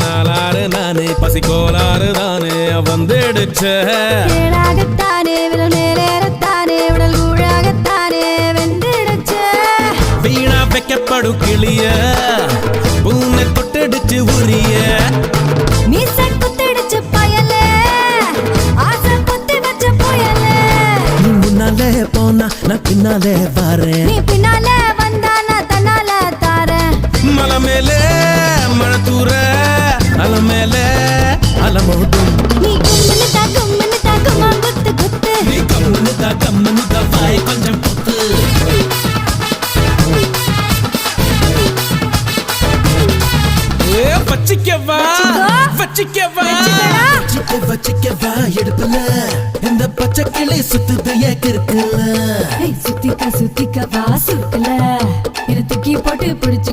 நாளாறு நானே பசிக்கோளாறு தானே வந்துடுச்ச ஏழாகத்தானே விரல் மேலேறத்தானே உடல் கூழாகத்தானே வெந்திடுச்ச வீணா வைக்கப்படும் கிளிய பூனை தொட்டடிச்சு உரிய மீசை குத்திடுச்சு பயலே ஆசை குத்தி வச்ச புயலே நீ முன்னாலே போனா நான் பின்னாலே பாறேன் நீ பின்னாலே வந்தா நான் தன்னால தாரேன் மலை மேலே மழை தூர அலை மேலே அலமோட்டும் நீ கும்முன்னு தாக்குமா குத்து குத்து நீ கம்முன்னு தா வாய் கொஞ்சம் பொத்து வச்சிக்கவா வச்சிக்கவா வச்சிக்கவா எடுப்பல இந்த பச்சை கிளி சுத்துது ஏக்கிருக்குல சுத்திக்க வா சுக்கல இரு தூக்கி போட்டு பிடிச்சு